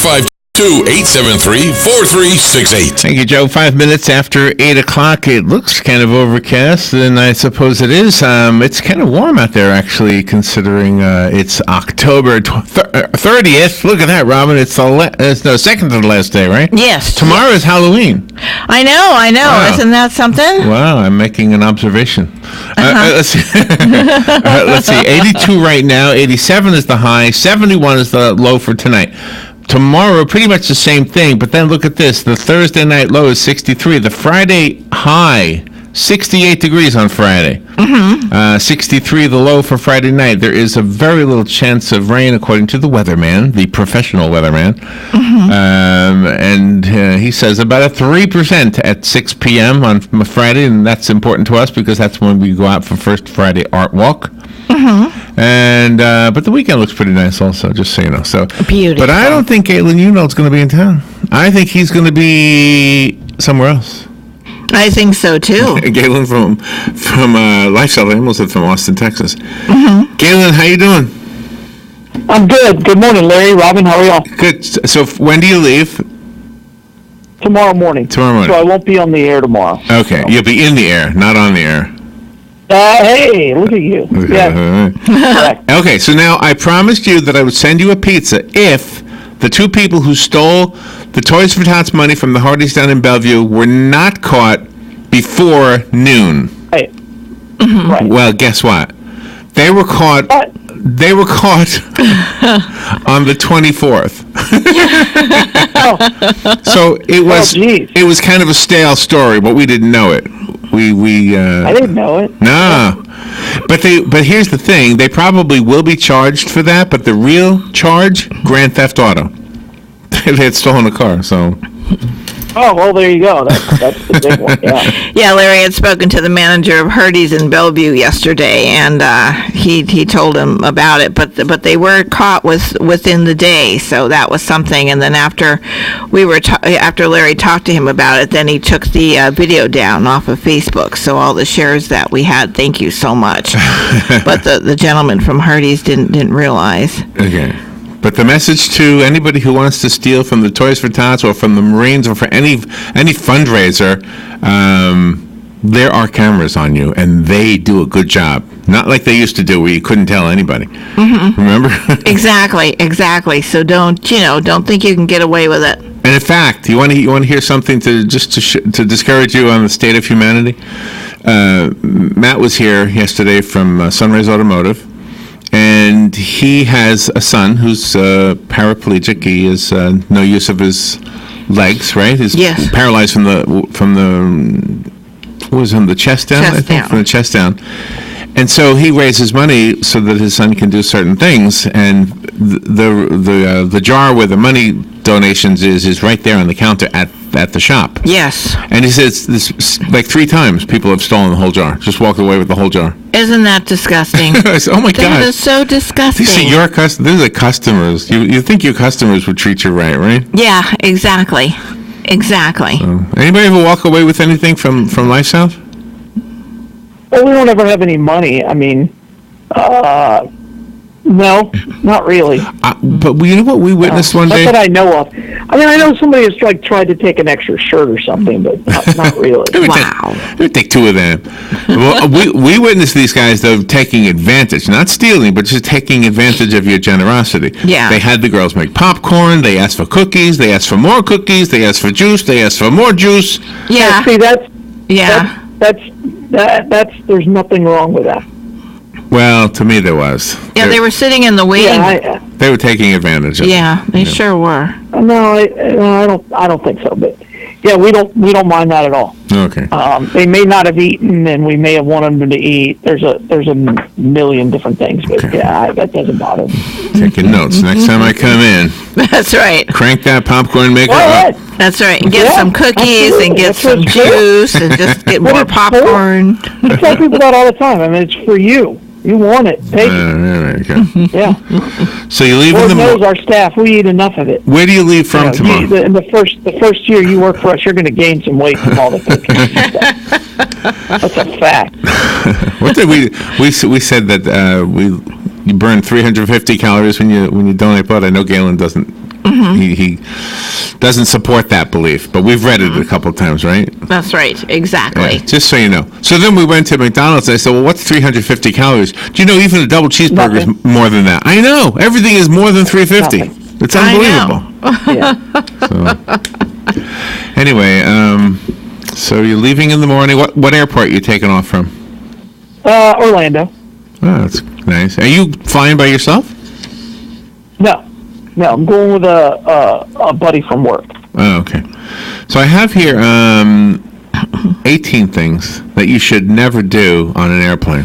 452-873-4368. Thank you, Joe. 5 minutes after 8 o'clock. It looks kind of overcast, and I suppose it is. It's kind of warm out there, actually, considering it's October 30th. Look at that, Robin. It's the second to the last day, right? Yes. Tomorrow is Halloween. I know. Wow. Isn't that something? Wow, I'm making an observation. Let's see. Let's see. 82 right now. 87 is the high. 71 is the low for tonight. Tomorrow, pretty much the same thing, but then look at this. The Thursday night low is 63. The Friday high, 68 degrees on Friday. 63 the low for Friday night. There is a very little chance of rain, according to the weatherman, the professional weatherman. And he says about a 3% at 6 p.m. on Friday, and that's important to us because that's when we go out for First Friday Art Walk. And but the weekend looks pretty nice also, just so you know. So beautiful. But I don't think Galen Unold's going to be in town. I think he's going to be somewhere else. I think so too. Galen from LifeSouth, I almost said from Austin, Texas. Galen, how you doing? I'm good. Good morning, Larry. Robin, how are y'all? Good. So when do you leave? Tomorrow morning. Tomorrow morning. So I won't be on the air tomorrow. Okay, you'll be in the air, not on the air. Hey, look at you. Yeah. Correct. Okay, so now I promised you that I would send you a pizza if the two people who stole the Toys for Tots money from the Hardys down in Bellevue were not caught before noon. Right. Right. Well, guess what? They were caught. What? They were caught on the 24th. So it was kind of a stale story, but we didn't know it. I didn't know it. No. But here's the thing, they probably will be charged for that, but the real charge, grand theft auto. They had stolen a car, so. Oh, well, there you go. That's the big one, yeah. Yeah, Larry had spoken to the manager of Hardee's in Bellevue yesterday, and he told him about it, but they were caught within the day, so that was something. And then after Larry talked to him about it, then he took the video down off of Facebook, so all the shares that we had, thank you so much. But the gentleman from Hardee's didn't realize. Okay. But the message to anybody who wants to steal from the Toys for Tots or from the Marines or for any fundraiser, there are cameras on you, and they do a good job. Not like they used to do, where you couldn't tell anybody. Remember? Exactly. So don't think you can get away with it. And in fact, you want to hear something to discourage you on the state of humanity? Matt was here yesterday from Sunrise Automotive. And he has a son who's paraplegic. He has no use of his legs, right? He's paralyzed from the chest down, from the chest down. And so he raises money so that his son can do certain things. And the jar where the money donations is right there on the counter at the shop. Yes. And he says this like 3 times people have stolen the whole jar, just walked away with the whole jar. Isn't that disgusting? I said, oh my God. That is so disgusting. These are your customers. These are customers. You think your customers would treat you right? Yeah, exactly. Anybody ever walk away with anything from LifeSouth? Well, we don't ever have any money. I mean, no, not really. But you know what we witnessed one day? Not that I know of. I mean, I know somebody has tried to take an extra shirt or something, but not really. It would take 2 of them. Well, we witnessed these guys, though, taking advantage. Not stealing, but just taking advantage of your generosity. Yeah. They had the girls make popcorn. They asked for cookies. They asked for more cookies. They asked for juice. They asked for more juice. Yeah. See, that's there's nothing wrong with that. Well, to me there was. Yeah, they were sitting in the waiting. Yeah, they were taking advantage of it. Yeah, they sure were. No, I don't think so. But yeah, we don't mind that at all. Okay. They may not have eaten, and we may have wanted them to eat. There's a million different things, but that doesn't bother me. Taking notes next time I come in. That's right. Crank that popcorn maker up. That's right. And get some cookies and get some juice and just get more popcorn. I tell people that all the time. I mean, it's for you. You want it. Take it. Okay. Yeah. So you leave Lord in the knows our staff. We eat enough of it. Where do you leave from tomorrow? In the first year you work for us, you're going to gain some weight from all the cookies and stuff. That's a fact. What did we said that you burn 350 calories when you donate blood. I know Galen doesn't He doesn't support that belief, but we've read it a couple of times, right? That's right. Exactly. Yeah, just so you know. So then we went to McDonald's and I said, well, what's 350 calories? Do you know even a double cheeseburger is more than that? I know. Everything is more than 350. It's unbelievable. So, anyway, so you're leaving in the morning. What airport are you taking off from? Orlando. Oh, that's nice. Are you flying by yourself? No, I'm going with a buddy from work. Oh, okay. So I have here 18 things that you should never do on an airplane.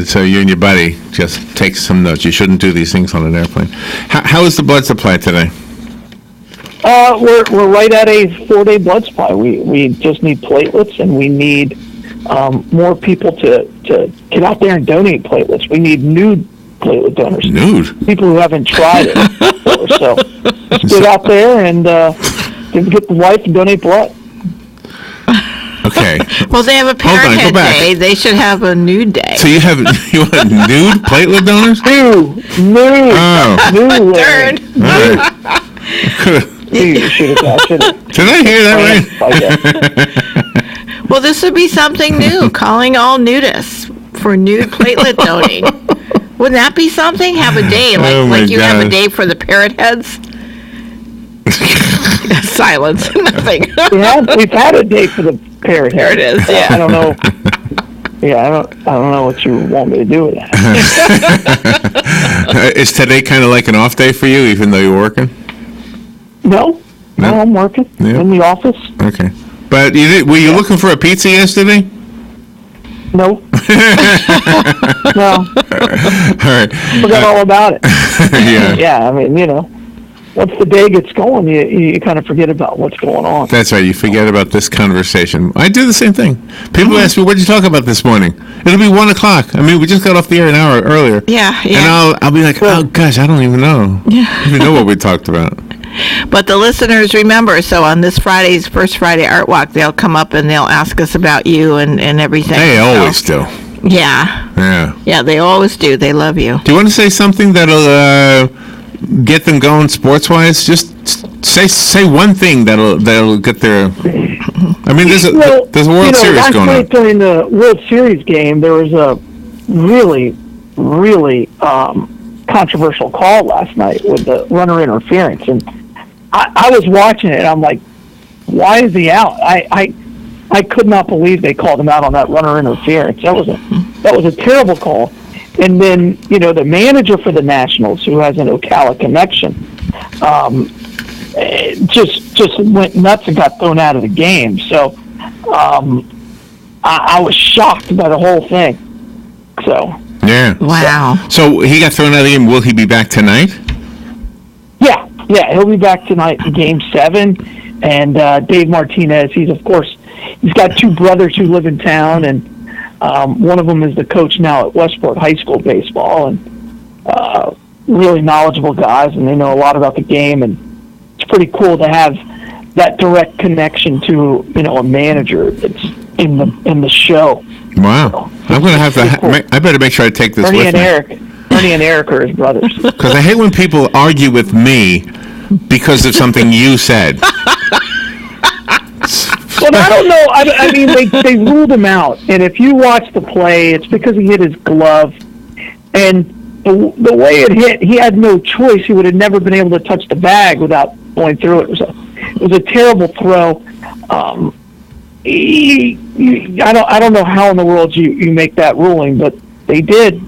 So you and your buddy just take some notes. You shouldn't do these things on an airplane. How is the blood supply today? We're right at a 4-day blood supply. We just need platelets, and we need more people to get out there and donate platelets. We need nude platelet donors. Nude? People who haven't tried it before. So let's get out there and get the wife and donate blood. Okay. Well, they have a Parent Day. They should have a nude day. So you want nude platelet donors? Nude. Oh. Nude. Third. All right. You should have. Did I hear that right? Well, this would be something new, calling all nudists for nude platelet donating. Wouldn't that be something? Have a day, like you have a day for the parrot heads? Silence. Nothing. We've had a day for the parrot heads. There it is, yeah. I don't know. Yeah, I don't know what you want me to do with that. Is today kind of like an off day for you, even though you're working? No, I'm working in the office. Okay. But were you looking for a pizza yesterday? No. No. All right. Forgot all about it. Yeah. Yeah, I mean, once the day gets going, you kind of forget about what's going on. That's right. You forget about this conversation. I do the same thing. People ask me, what did you talk about this morning? It'll be 1 o'clock. I mean, we just got off the air an hour earlier. Yeah. And I'll be like, oh, gosh, I don't even know. Yeah. I don't even know what we talked about. But the listeners remember, so on this First Friday Art Walk, they'll come up and they'll ask us about you and everything. They always do. Yeah. Yeah. Yeah, they always do. They love you. Do you want to say something that'll get them going sports-wise? Just say one thing that'll get their... I mean, there's a World Series going on. Last night during the World Series game, there was a really, really controversial call last night with the runner interference, and I was watching it, and I'm like, why is he out? I could not believe they called him out on that runner interference. That was a terrible call. And then, the manager for the Nationals, who has an Ocala connection, just went nuts and got thrown out of the game. So I was shocked by the whole thing. So yeah. Wow. So he got thrown out of the game. Will he be back tonight? Yeah, he'll be back tonight in Game 7. And Dave Martinez, he's got two brothers who live in town, and one of them is the coach now at Westport High School baseball, and really knowledgeable guys, and they know a lot about the game, and it's pretty cool to have that direct connection to a manager that's in the show. Wow. I'm going to have to... Cool. I better make sure I take this with me. Ernie and Eric are his brothers. Because I hate when people argue with me because of something you said. Well, I don't know. I mean, they ruled him out. And if you watch the play, it's because he hit his glove. And the way it hit, he had no choice. He would have never been able to touch the bag without going through it. It was a terrible throw. I don't know how in the world you make that ruling, but they did.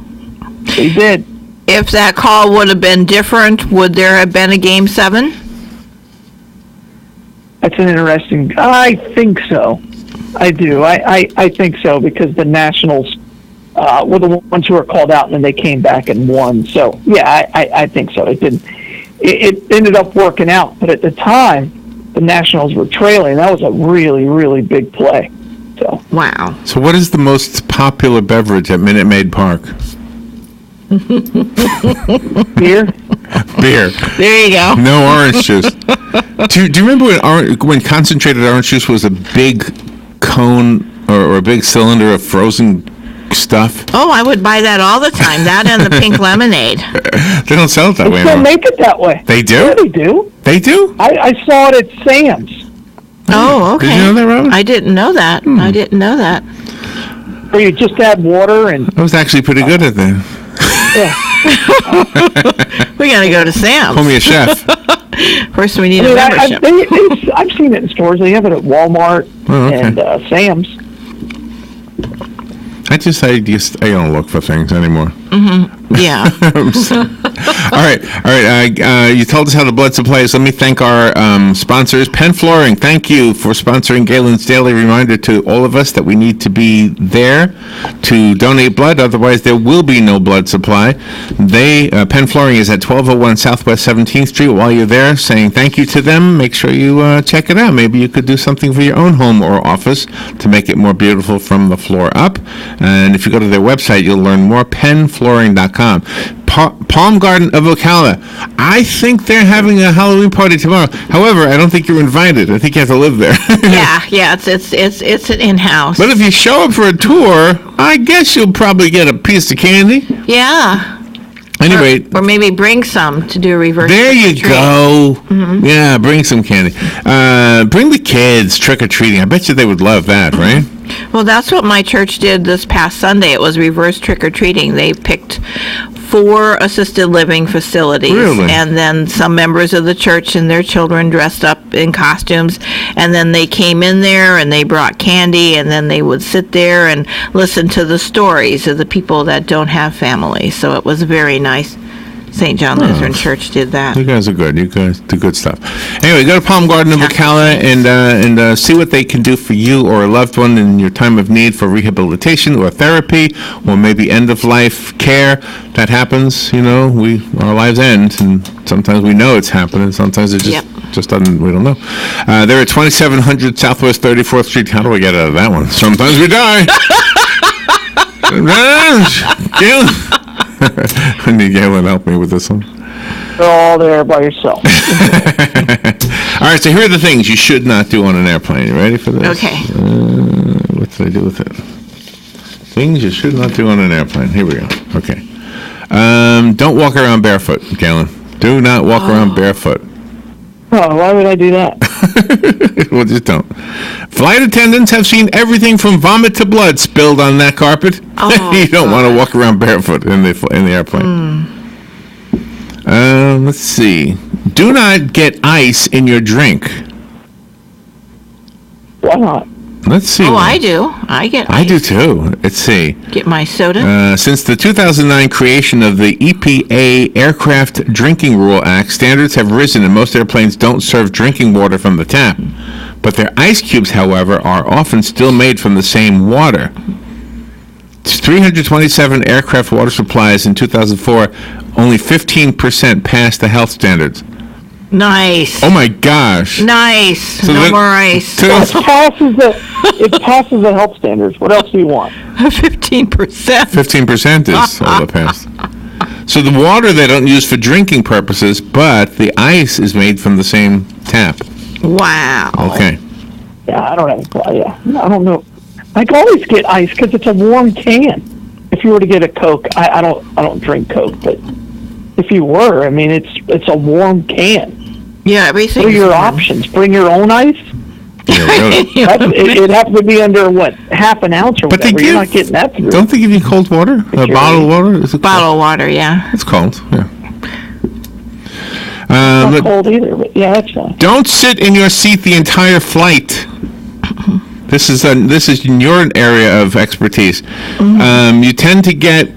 They did. If that call would have been different, would there have been a Game 7? That's an interesting... I think so. I do. I think so, because the Nationals were the ones who were called out, and then they came back and won. So, yeah, I think so. It ended up working out. But at the time, the Nationals were trailing. That was a really, really big play. So wow. So what is the most popular beverage at Minute Maid Park? Beer. Beer. There you go. No orange juice. Do you remember when concentrated orange juice was a big cone or a big cylinder of frozen stuff. Oh, I would buy that all the time. That and the pink lemonade. They don't sell it that They way still anymore. make it that way. They do? Yeah, they do. They do? I saw it at Sam's. Oh, okay. Did you know that, Robin? I didn't know that. I didn't know that. Where you just add water and I was actually pretty good at that. We got to go to Sam's. Call me a chef. First, we need a membership. I've seen it in stores. They have it at Walmart Oh, okay. and Sam's. I don't look for things anymore. Yeah. All right. You told us how the blood supply is. Let me thank our sponsors, Penn Flooring. Thank you for sponsoring Galen's daily reminder to all of us that we need to be there to donate blood. Otherwise, there will be no blood supply. Penn Flooring is at 1201 Southwest 17th Street. While you're there, saying thank you to them, make sure you check it out. Maybe you could do something for your own home or office to make it more beautiful from the floor up. And if you go to their website, you'll learn more. PennFlooring.com. Palm Garden of Ocala. I think they're having a Halloween party tomorrow. However, I don't think you're invited. I think you have to live there. Yeah. It's an in-house. But if you show up for a tour, I guess you'll probably get a piece of candy. Yeah. Anyway, Or maybe bring some to do a reverse. there you trick-or-treat. go. Yeah, bring some candy. Bring the kids trick-or-treating. I bet you they would love that, right? Well, that's what my church did this past Sunday. It was reverse trick-or-treating. They picked 4 assisted living facilities. Really? And then some members of the church and their children dressed up in costumes. And then they came in there and they brought candy, and then they would sit there and listen to the stories of the people that don't have families. So it was very nice. St. John Lutheran Church did that. You guys are good. You guys do good stuff. Anyway, go to Palm Garden of Ocala and see what they can do for you or a loved one in your time of need for rehabilitation or therapy or maybe end-of-life care. That happens, our lives end, and sometimes we know it's happening. Sometimes it just doesn't, we don't know. They're at 2700 Southwest 34th Street. How do we get out of that one? Sometimes we die. Galen. I need Galen to help me with this one. You're all there by yourself. All right, so here are the things you should not do on an airplane. You ready for this? Okay. What did I do with it? Things you should not do on an airplane. Here we go. Okay. Don't walk around barefoot, Galen. Do not walk around barefoot. Oh, why would I do that? Well, just don't. Flight attendants have seen everything from vomit to blood spilled on that carpet. Oh, You don't want to walk around barefoot in the airplane. Let's see. Do not get ice in your drink. Why not? Let's see. Oh, I do. I do too. Let's see. Get my soda. Since the 2009 creation of the EPA Aircraft Drinking Rule Act, standards have risen and most airplanes don't serve drinking water from the tap. But their ice cubes, however, are often still made from the same water. 327 aircraft water supplies in 2004, only 15% passed the health standards. Nice. Oh my gosh. Nice. So no then- more ice. It passes the health standards. What else do you want? 15%. 15% is all that passed. So the water they don't use for drinking purposes, but the ice is made from the same tap. Wow. Okay. Yeah, I don't have. I don't know. I can always get ice because it's a warm can. If you were to get a Coke, I don't drink Coke, but if you were, I mean, it's a warm can. Yeah, everything. What are your options? Bring your own ice. Yeah, really. It'd have to be under half an ounce or But they whatever. You're give- not getting that through. Don't they give you cold water? Bottled water? Is it Bottle of water, yeah. cold? It's cold, yeah. Not cold either, but yeah, that's fine. Don't sit in your seat the entire flight. This is in your area of expertise. You tend to get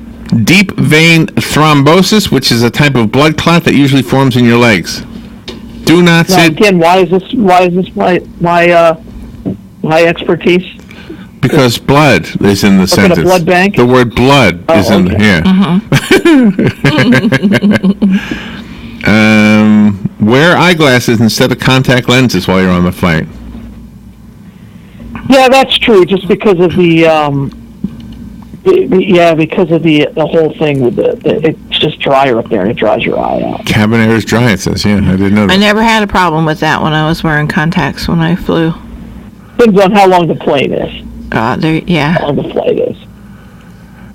deep vein thrombosis, which is a type of blood clot that usually forms in your legs. Do not Now, sit again, why is this my expertise? because blood is in the at a sentence. blood bank? The word blood is in okay. Wear eyeglasses instead of contact lenses while you're on the flight. Yeah, that's true. Just because of because of the whole thing with it's just drier up there and it dries your eye out. Cabin air is dry, it says. Yeah, I didn't know that. I never had a problem with that when I was wearing contacts when I flew. Depends on how long the plane is, Yeah. how long the flight is.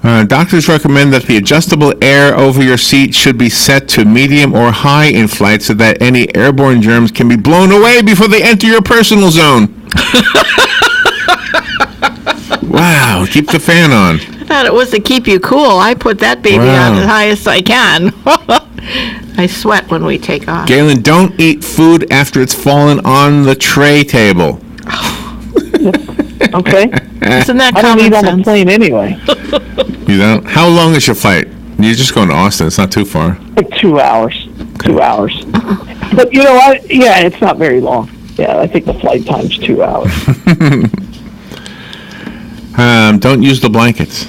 Doctors recommend that the adjustable air over your seat should be set to medium or high in flight so that any airborne germs can be blown away before they enter your personal zone. Wow, keep the fan on. I thought it was to keep you cool. I put that baby on as high as I can. I sweat when we take off. Galen, don't eat food after it's fallen on the tray table. Okay. Isn't that I don't common eat on the sense? plane anyway. You don't? How long is your flight? You're just going to Austin. It's not too far. Like 2 hours. 2 hours. But you know what? Yeah, it's not very long. Yeah, I think the flight time's 2 hours. Don't use the blankets.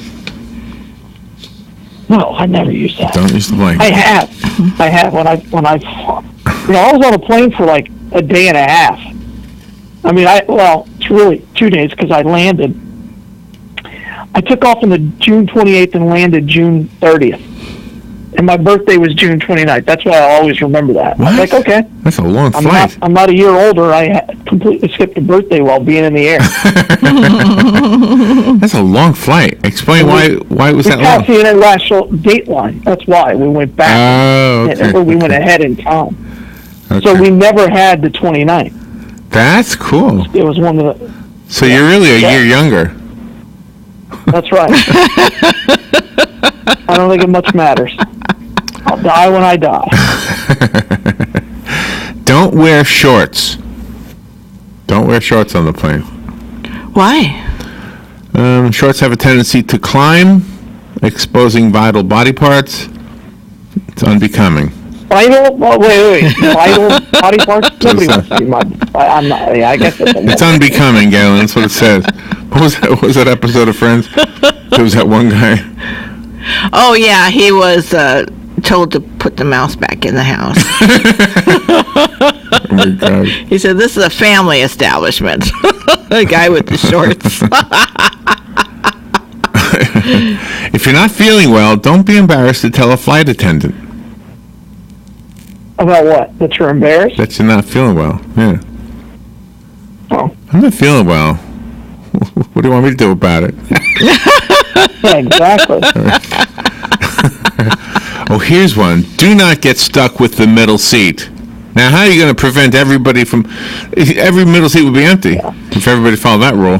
No, I never use that. Don't use the blankets. I have when I was on a plane for like a day and a half. I mean, it's really 2 days because I landed. I took off on the June 28th and landed June 30th. And my birthday was June 29th. That's why I always remember that. What? I'm like, okay. That's a long flight. I'm not a year older. I completely skipped a birthday while being in the air. That's a long flight. Explain why it was that long. We passed the international date line. That's why we went back. Oh, okay. We went ahead in time. Okay. So we never had the 29th. That's cool. It was one of the... So you're really a year younger. That's right. I don't think it much matters. I'll die when I die. Don't wear shorts. Don't wear shorts on the plane. Why? Shorts have a tendency to climb, exposing vital body parts. It's unbecoming. Vital? Oh, wait. Vital body parts? Nobody wants to see my... I'm not... Yeah, I guess it's unbecoming, Galen. That's what it says. What was that episode of Friends? There was that one guy. Oh, yeah, he was told to put the mouse back in the house. Oh, my God. He said, this is a family establishment. The guy with the shorts. If you're not feeling well, don't be embarrassed to tell a flight attendant. About what? That you're embarrassed? That you're not feeling well. Yeah. Oh. I'm not feeling well. What do you want me to do about it? Yeah, exactly. Oh, here's one. Do not get stuck with the middle seat. Now, how are you going to prevent everybody from... Every middle seat would be empty if everybody followed that rule.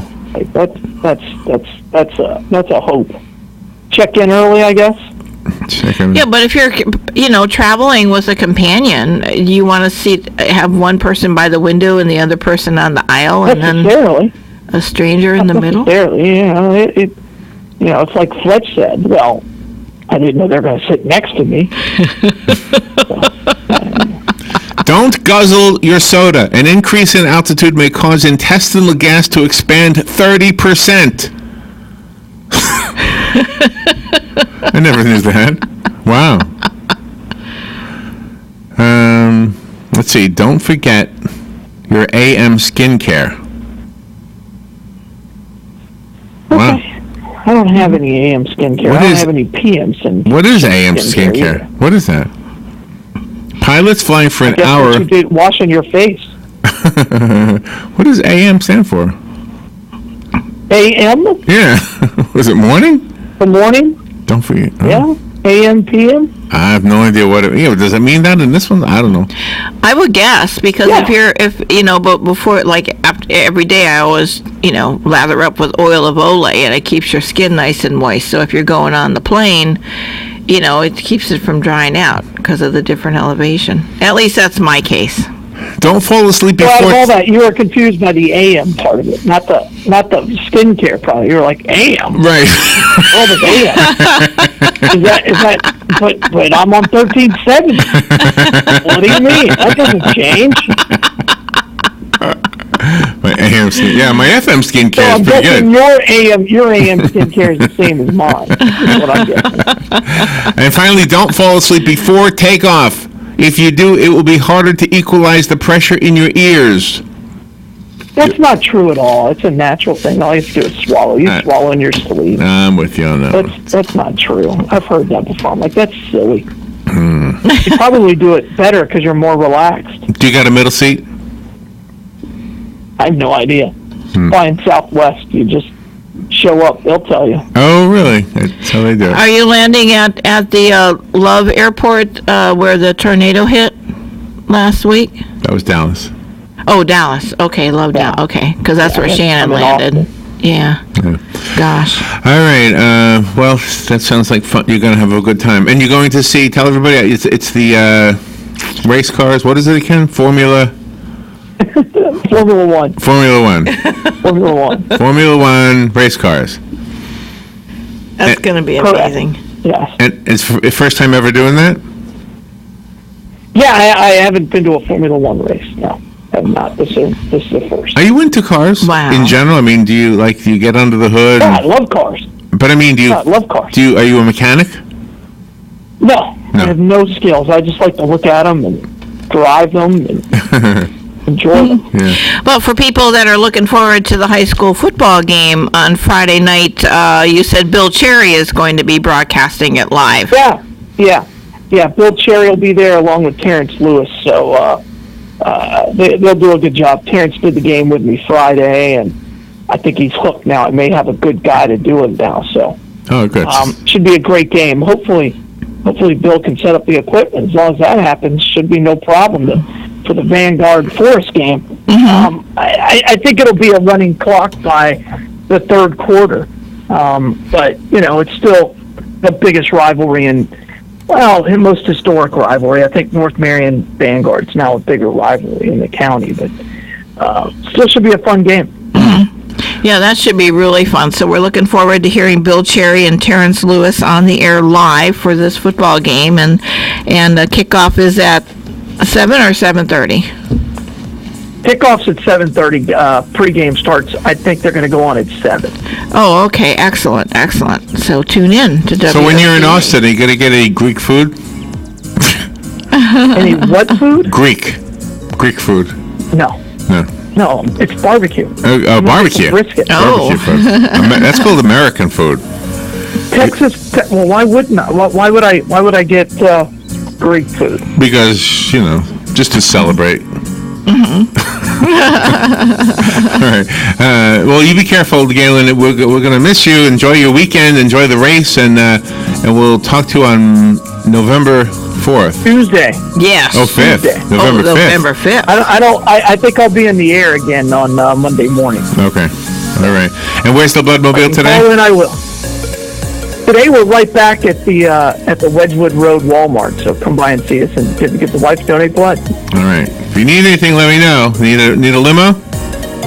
That's a hope. Check in early, I guess. Yeah, but if you're, traveling with a companion, you want to have one person by the window and the other person on the aisle, and then a stranger in the middle? Necessarily, it's like Fletch said. Well, I didn't know they were going to sit next to me. Don't guzzle your soda. An increase in altitude may cause intestinal gas to expand 30%. I never knew that. Wow. Let's see. Don't forget your AM skincare. Wow. Okay. I don't have any AM skincare. I don't have any PM skincare. What is AM skincare? What is that? Pilots flying for an hour. What you did washing your face. What does AM stand for? AM? Yeah. Was it morning? The morning? Don't forget. Oh. Yeah. AM, PM? I have no idea what it... Yeah, does it mean that in this one? I don't know. I would guess, because but before, after every day I always, lather up with oil of Olay, and it keeps your skin nice and moist. So if you're going on the plane, it keeps it from drying out because of the different elevation. At least that's my case. Don't fall asleep before... Well, out of all that, you were confused by the AM part of it, not the skincare part. You were like, AM? Right. What was AM? Is that, but I'm on 1370. What do you mean? That doesn't change. My AM my FM skincare So is pretty good. Your AM skincare is the same as mine. Is what I'm guessing. And finally, don't fall asleep before takeoff. If you do, it will be harder to equalize the pressure in your ears. That's not true at all. It's a natural thing. All you have to do is swallow. You swallow in your sleep. I'm with you on that. That's not true. I've heard that before. I'm like, that's silly. You probably do it better because you're more relaxed. Do you got a middle seat? I have no idea. Flying Southwest, you just show up. They'll tell you. Oh, really? That's how they do it. Are you landing at the Love Airport where the tornado hit last week? That was Dallas. Oh, Dallas. Okay, Love Dallas. Okay, because that's where Shannon landed. Yeah. Gosh. All right. Well, that sounds like fun. You're going to have a good time. And you're going to see, tell everybody, it's the race cars. What is it again? Formula Formula 1. Formula One. Formula 1. Formula One race cars. That's going to be amazing. Yes. And it's first time ever doing that? Yeah, I haven't been to a Formula 1 race, no. I have not. This is the first. Are you into cars? Wow. In general? I mean, do you get under the hood? Yeah, I love cars. But I mean, I love cars. are you a mechanic? No, I have no skills. I just like to look at them and drive them and enjoy them. Yeah. Well, for people that are looking forward to the high school football game on Friday night, you said Bill Cherry is going to be broadcasting it live. Yeah. Bill Cherry will be there along with Terrence Lewis, so they'll do a good job. Terrence did the game with me Friday, and I think he's hooked now. I may have a good guy to do it now, so Oh, good. should be a great game. Hopefully Bill can set up the equipment. As long as that happens, should be no problem for the Vanguard Forest game. Mm-hmm. I think it'll be a running clock by the third quarter, but it's still the biggest rivalry in most historic rivalry. I think North Marion Vanguard's now a bigger rivalry in the county, but still should be a fun game. Yeah, that should be really fun. So we're looking forward to hearing Bill Cherry and Terrence Lewis on the air live for this football game, and kickoff is at 7 or 7:30. Kickoff's at 7:30. Pregame starts. I think they're going to go on at 7. Oh, okay, excellent. So tune in to WSB. So when you're in Austin, are you going to get any Greek food? Any what food? Greek food. No, it's barbecue. Barbecue. Brisket. Oh. Barbecue food. That's called American food. Texas. Well, why wouldn't I? Why would I get Greek food? Because, just to celebrate. All right. Well, you be careful, Galen. We're going to miss you. Enjoy your weekend. Enjoy the race, and we'll talk to you on November 4th. Tuesday. Yes. Oh, 5th. Tuesday. November 5th. November 5th. I think I'll be in the air again on Monday morning. Okay. All right. And where's the Bloodmobile today? Oh, and I will. Today we're right back at the Wedgwood Road Walmart, so come by and see us and get the wife to donate blood. All right. If you need anything, let me know. Need a limo?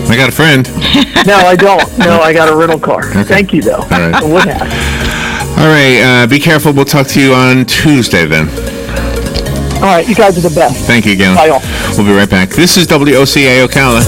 I got a friend. No, I don't. No, I got a rental car. Okay. Thank you, though. All right. I would have. All right. Be careful. We'll talk to you on Tuesday then. All right. You guys are the best. Thank you, Galen. Bye, all. We'll be right back. This is WOCA Ocala.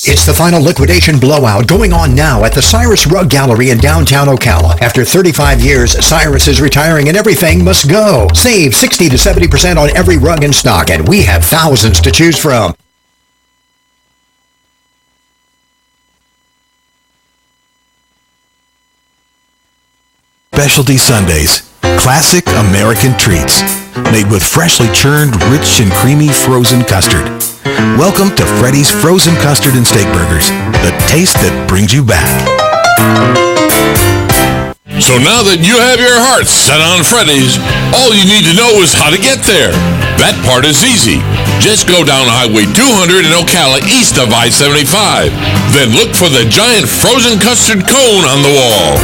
It's the final liquidation blowout going on now at the Cyrus Rug Gallery in downtown Ocala. After 35 years, Cyrus is retiring and everything must go. Save 60 to 70% on every rug in stock, and we have thousands to choose from. Specialty Sundays. Classic American treats. Made with freshly churned, rich and creamy frozen custard. Welcome to Freddy's Frozen Custard and Steak Burgers. The taste that brings you back. So now that you have your heart set on Freddy's, all you need to know is how to get there. That part is easy. Just go down Highway 200 in Ocala east of I-75. Then look for the giant frozen custard cone on the wall.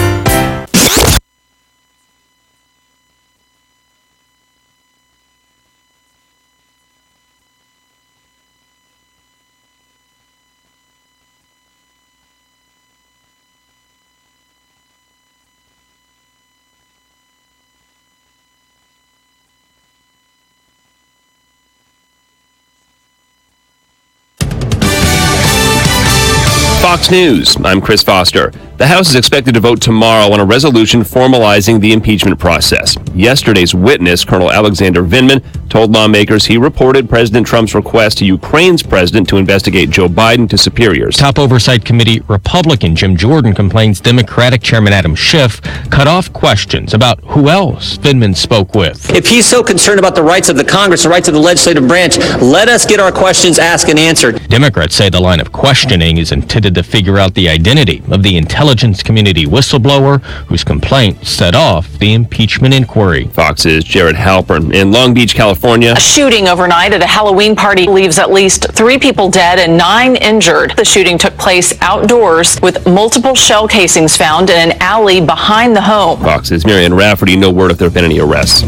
Fox News, I'm Chris Foster. The House is expected to vote tomorrow on a resolution formalizing the impeachment process. Yesterday's witness, Colonel Alexander Vindman, told lawmakers he reported President Trump's request to Ukraine's president to investigate Joe Biden to superiors. Top Oversight Committee Republican Jim Jordan complains Democratic Chairman Adam Schiff cut off questions about who else Vindman spoke with. If he's so concerned about the rights of the Congress, the rights of the legislative branch, let us get our questions asked and answered. Democrats say the line of questioning is intended to figure out the identity of the intelligence community whistleblower whose complaint set off the impeachment inquiry. Fox's Jared Halpern in Long Beach, California. A shooting overnight at a Halloween party leaves at least 3 people dead and 9 injured. The shooting took place outdoors with multiple shell casings found in an alley behind the home. Fox's Marianne Rafferty, no word if there have been any arrests.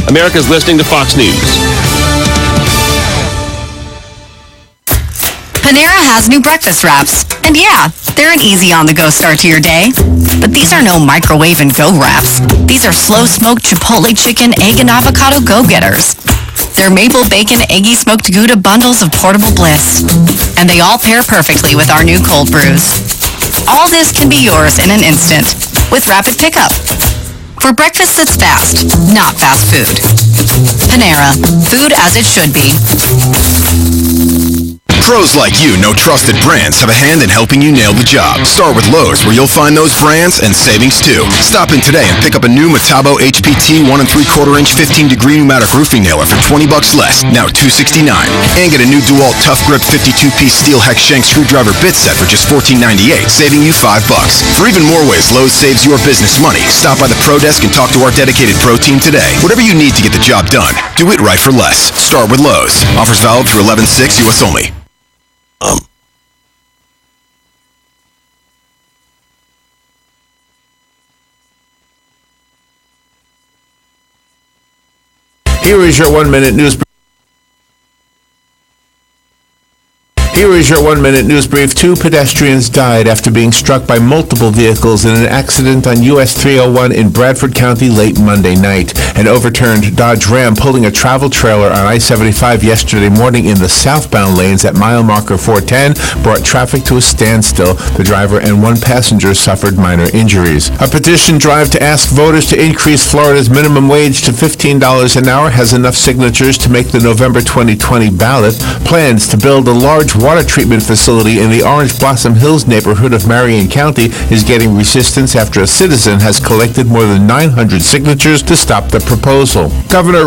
America's listening to Fox News. Panera has new breakfast wraps. And yeah, they're an easy on-the-go start to your day. But these are no microwave and go wraps. These are slow-smoked Chipotle chicken, egg, and avocado go-getters. They're maple bacon, eggy smoked Gouda bundles of portable bliss. And they all pair perfectly with our new cold brews. All this can be yours in an instant with rapid pickup. For breakfast that's fast, not fast food. Panera, food as it should be. Pros like you know trusted brands have a hand in helping you nail the job. Start with Lowe's, where you'll find those brands and savings too. Stop in today and pick up a new Metabo HPT 1 3/4 inch 15-degree pneumatic roofing nailer for $20 less, now $269. And get a new DeWalt Tough Grip 52-piece steel hex shank screwdriver bit set for just $14.98, saving you $5. For even more ways Lowe's saves your business money, stop by the Pro Desk and talk to our dedicated Pro team today. Whatever you need to get the job done, do it right for less. Start with Lowe's. Offers valid through 11/6 U.S. only. Here is your 1-minute news. Here is your 1-minute news brief. 2 pedestrians died after being struck by multiple vehicles in an accident on US 301 in Bradford County late Monday night. An overturned Dodge Ram pulling a travel trailer on I-75 yesterday morning in the southbound lanes at mile marker 410 brought traffic to a standstill. The driver and 1 passenger suffered minor injuries. A petition drive to ask voters to increase Florida's minimum wage to $15 an hour has enough signatures to make the November 2020 ballot. Plans to build a large water treatment facility in the Orange Blossom Hills neighborhood of Marion County is getting resistance after a citizen has collected more than 900 signatures to stop the proposal. Governor